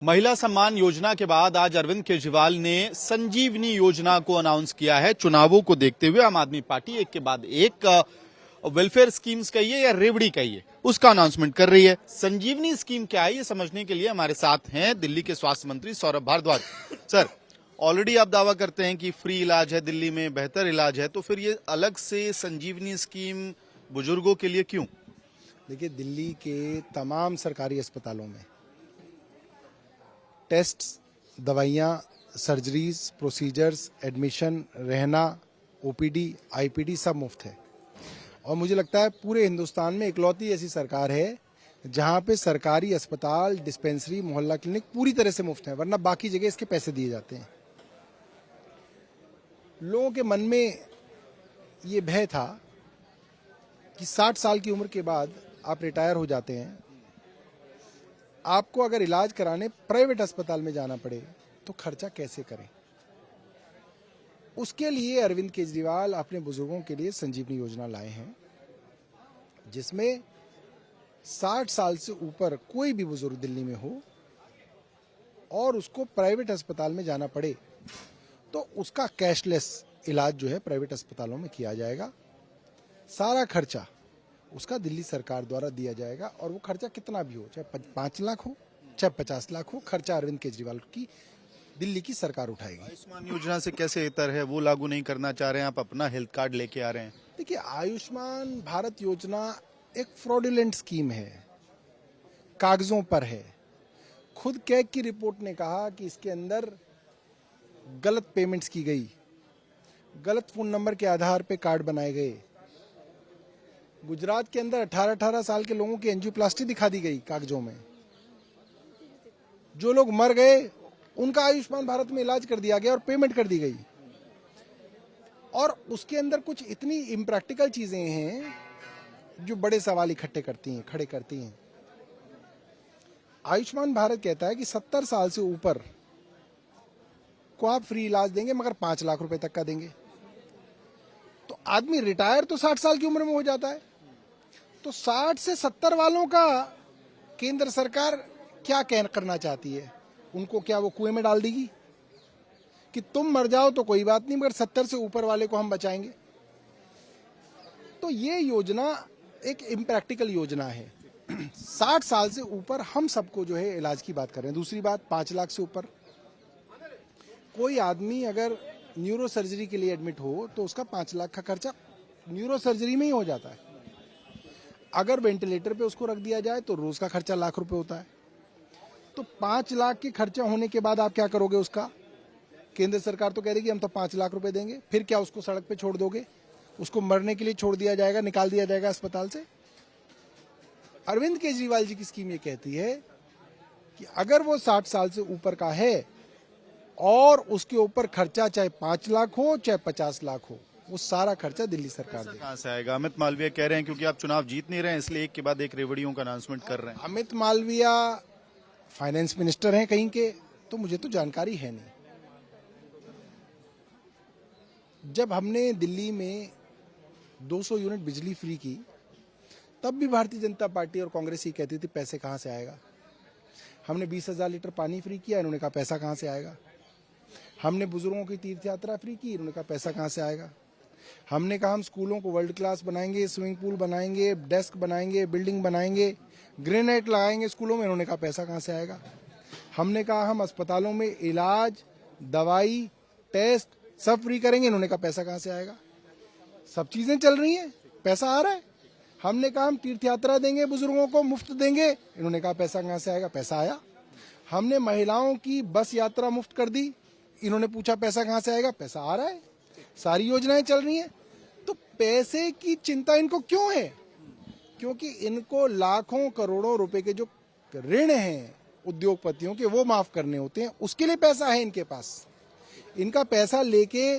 महिला सम्मान योजना के बाद आज अरविंद केजरीवाल ने संजीवनी योजना को अनाउंस किया है। चुनावों को देखते हुए आम आदमी पार्टी एक के बाद एक वेलफेयर स्कीम्स कहिए या रेवड़ी कहिए उसका अनाउंसमेंट कर रही है। संजीवनी स्कीम क्या है ये समझने के लिए हमारे साथ हैं दिल्ली के स्वास्थ्य मंत्री सौरभ भारद्वाज। सर, ऑलरेडी आप दावा करते हैं कि फ्री इलाज है दिल्ली में, बेहतर इलाज है, तो फिर ये अलग से संजीवनी स्कीम बुजुर्गों के लिए क्यों? देखिए, दिल्ली के तमाम सरकारी अस्पतालों में टेस्ट, दवाइयाँ, सर्जरीज, प्रोसीजर्स, एडमिशन, रहना, ओपीडी, आईपीडी सब मुफ्त है। और मुझे लगता है पूरे हिंदुस्तान में इकलौती ऐसी सरकार है जहां पे सरकारी अस्पताल, डिस्पेंसरी, मोहल्ला क्लिनिक पूरी तरह से मुफ्त है, वरना बाकी जगह इसके पैसे दिए जाते हैं। लोगों के मन में ये भय था कि 60 साल की उम्र के बाद आप रिटायर हो जाते हैं, आपको अगर इलाज कराने प्राइवेट अस्पताल में जाना पड़े तो खर्चा कैसे करें। उसके लिए अरविंद केजरीवाल अपने बुजुर्गों के लिए संजीवनी योजना लाए हैं, जिसमें 60 साल से ऊपर कोई भी बुजुर्ग दिल्ली में हो और उसको प्राइवेट अस्पताल में जाना पड़े तो उसका कैशलेस इलाज जो है प्राइवेट अस्पतालों में किया जाएगा। सारा खर्चा उसका दिल्ली सरकार द्वारा दिया जाएगा, और वो खर्चा कितना भी हो, चाहे 5 लाख हो, चाहे 50 लाख हो, खर्चा अरविंद केजरीवाल की दिल्ली की सरकार उठाएगी। आयुष्मान योजना से कैसे इतर है, वो लागू नहीं करना चाह रहे हैं, आप अपना हेल्थ कार्ड लेके आ रहे हैं। देखिए, आयुष्मान भारत योजना एक फ्रॉडुलेंट स्कीम है, कागजों पर है। खुद कैग की रिपोर्ट ने कहा कि इसके अंदर गलत पेमेंट्स की गई, गलत फोन नंबर के आधार पे कार्ड बनाए गए। गुजरात के अंदर 18-18 साल के लोगों की एंजियोप्लास्टी दिखा दी गई कागजों में। जो लोग मर गए उनका आयुष्मान भारत में इलाज कर दिया गया और पेमेंट कर दी गई। और उसके अंदर कुछ इतनी इम्प्रैक्टिकल चीजें हैं जो बड़े सवाल इकट्ठे करती हैं, खड़े करती हैं। आयुष्मान भारत कहता है कि 70 साल से ऊपर को आप फ्री इलाज देंगे, मगर 5 लाख रुपए तक का देंगे। तो आदमी रिटायर तो 60 साल की उम्र में हो जाता है, तो 60 से 70 वालों का केंद्र सरकार क्या करना चाहती है? उनको क्या वो कुएं में डाल देगी कि तुम मर जाओ तो कोई बात नहीं, मगर 70 से ऊपर वाले को हम बचाएंगे? तो ये योजना एक इम्प्रैक्टिकल योजना है। 60 साल से ऊपर हम सबको जो है इलाज की बात कर रहे हैं। दूसरी बात, 5 लाख से ऊपर कोई आदमी अगर न्यूरो सर्जरी के लिए एडमिट हो तो उसका 5 लाख का खर्चा न्यूरो सर्जरी में ही हो जाता है। अगर वेंटिलेटर पे उसको रख दिया जाए तो रोज का खर्चा लाख रुपए होता है। तो 5 लाख के खर्चा होने के बाद आप क्या करोगे? उसका केंद्र सरकार तो कह रही कि हम तो 5 लाख रुपए देंगे, फिर क्या उसको सड़क पे छोड़ दोगे? उसको मरने के लिए छोड़ दिया जाएगा, निकाल दिया जाएगा अस्पताल से? अरविंद केजरीवाल जी की स्कीम ये कहती है कि अगर वो 60 साल से ऊपर का है और उसके ऊपर खर्चा चाहे 5 लाख हो चाहे 50 लाख हो, वो सारा खर्चा दिल्ली सरकार देगी। कहां से आएगा? अमित मालवीय कह रहे हैं क्योंकि आप चुनाव जीत नहीं रहे हैं इसलिए एक के बाद एक रेवड़ियों का अनाउंसमेंट कर रहे हैं। अमित मालवीय फाइनेंस मिनिस्टर हैं कहीं के, तो मुझे तो जानकारी है नहीं। जब हमने दिल्ली में 200 यूनिट बिजली फ्री की, तब भी भारतीय जनता पार्टी और कांग्रेस ही कहती थी पैसे कहां से आएगा। हमने 20,000 लीटर पानी फ्री किया, इन्होंने कहा पैसा कहां से आएगा। हमने बुजुर्गों की तीर्थ यात्रा फ्री की, इन्होंने कहा पैसा कहां से आएगा। हमने कहा हम स्कूलों को वर्ल्ड क्लास बनाएंगे, स्विमिंग पूल बनाएंगे, डेस्क बनाएंगे, बिल्डिंग बनाएंगे, ग्रेनाइट लगाएंगे स्कूलों में, इन्होंने कहा पैसा कहां से आएगा। हमने कहा हम अस्पतालों में इलाज, दवाई, टेस्ट सब फ्री करेंगे, इन्होंने कहा पैसा कहां से आएगा। सब चीजें चल रही हैं, पैसा आ रहा है। हमने कहा हम तीर्थ यात्रा देंगे, बुजुर्गों को मुफ्त देंगे, इन्होंने कहा पैसा कहां से आएगा। पैसा आया। हमने महिलाओं की बस यात्रा मुफ्त कर दी, इन्होंने पूछा पैसा कहां से आएगा। पैसा आ रहा है। सारी योजनाएं चल रही हैं। तो पैसे की चिंता इनको क्यों है? क्योंकि इनको लाखों करोड़ों रुपए के जो ऋण हैं उद्योगपतियों के, वो माफ करने होते हैं। उसके लिए पैसा है इनके पास। इनका पैसा लेके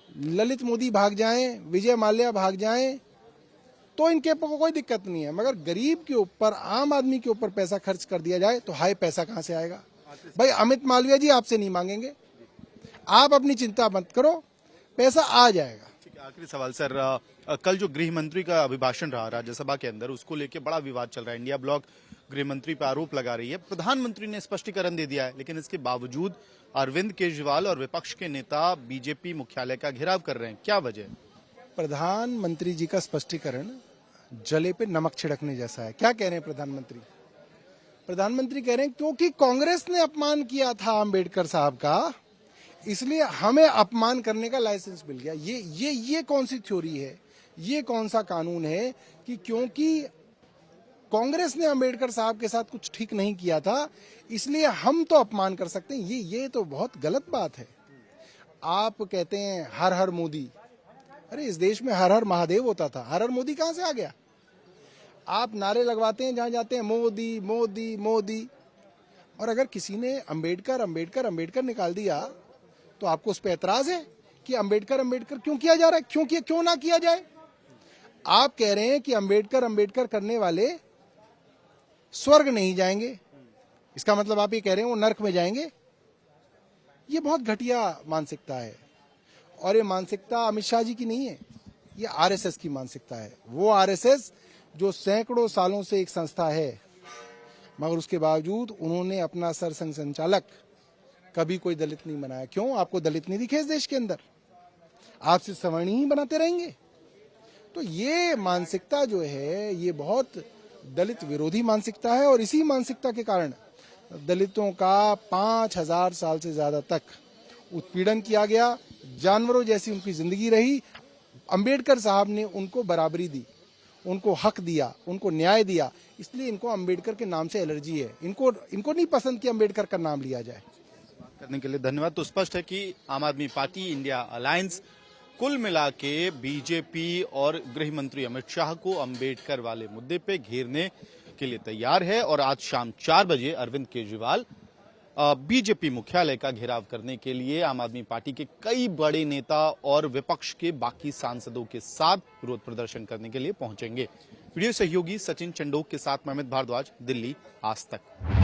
ललित मोदी भाग जाएं, विजय माल्या भाग जाएं, तो इनके कोई दिक्कत नहीं है। मगर गरीब के ऊपर, आम आदमी के ऊपर पैसा खर्च कर दिया जाए तो हाय पैसा कहां से आएगा? भाई अमित मालवीय जी आपसे नहीं मांगेंगे, आप अपनी चिंता मत करो, पैसा आ जाएगा। ठीक है, आखिरी सवाल सर, कल जो गृह मंत्री का अभिभाषण रहा राज्यसभा के अंदर, उसको लेके बड़ा विवाद चल रहा है। इंडिया ब्लॉक गृह मंत्री पर आरोप लगा रही है। प्रधानमंत्री ने स्पष्टीकरण दे दिया है, लेकिन इसके बावजूद अरविंद केजरीवाल और विपक्ष के नेता बीजेपी मुख्यालय का घेराव कर रहे हैं। क्या वजह है? प्रधानमंत्री जी का स्पष्टीकरण जले पे नमक छिड़कने जैसा है। क्या कह रहे हैं प्रधानमंत्री? प्रधानमंत्री कह रहे हैं क्योंकि कांग्रेस ने अपमान किया था अंबेडकर साहब का, इसलिए हमें अपमान करने का लाइसेंस मिल गया। ये कौन सी थ्योरी है? ये कौन सा कानून है कि क्योंकि कांग्रेस ने अंबेडकर साहब के साथ कुछ ठीक नहीं किया था, इसलिए हम तो अपमान कर सकते हैं? ये तो बहुत गलत बात है। आप कहते हैं हर हर मोदी, अरे इस देश में हर हर महादेव होता था, हर हर मोदी कहां से आ गया? आप नारे लगवाते हैं जहां जाते हैं, मोदी मोदी मोदी, और अगर किसी ने अंबेडकर अंबेडकर अंबेडकर निकाल दिया तो आपको उस पर एतराज है कि अंबेडकर अंबेडकर क्यों किया जा रहा है? क्यों ना किया जाए? आप कह रहे हैं कि अंबेडकर अंबेडकर करने वाले स्वर्ग नहीं जाएंगे, इसका मतलब आप ये कह रहे हैं वो नरक में जाएंगे। ये बहुत घटिया मानसिकता है, और ये मानसिकता अमित शाह जी की नहीं है, ये आरएसएस की मानसिकता है। वो आरएसएस जो सैकड़ों सालों से एक संस्था है, मगर उसके बावजूद उन्होंने अपना सरसंघ संचालक कभी कोई दलित नहीं बनाया। क्यों? आपको दलित नहीं दिखे इस देश के अंदर? आप सिर्फ सवर्णी ही बनाते रहेंगे? तो ये मानसिकता जो है ये बहुत दलित विरोधी मानसिकता है, और इसी मानसिकता के कारण दलितों का 5000 साल से ज्यादा तक उत्पीड़न किया गया, जानवरों जैसी उनकी जिंदगी रही। अंबेडकर साहब ने उनको बराबरी दी, उनको हक दिया, उनको न्याय दिया, इसलिए इनको अंबेडकर के नाम से एलर्जी है। इनको नहीं पसंद कि अंबेडकर का नाम लिया जाए। करने के लिए धन्यवाद। तो स्पष्ट है कि आम आदमी पार्टी इंडिया अलायंस कुल मिला के बीजेपी और गृह मंत्री अमित शाह को अंबेडकर वाले मुद्दे पे घेरने के लिए तैयार है, और आज शाम 4 बजे अरविंद केजरीवाल बीजेपी मुख्यालय का घेराव करने के लिए आम आदमी पार्टी के कई बड़े नेता और विपक्ष के बाकी सांसदों के साथ विरोध प्रदर्शन करने के लिए पहुंचेंगे। वीडियो सहयोगी सचिन चंडोक के साथ मैं अमित भारद्वाज, दिल्ली, आज तक।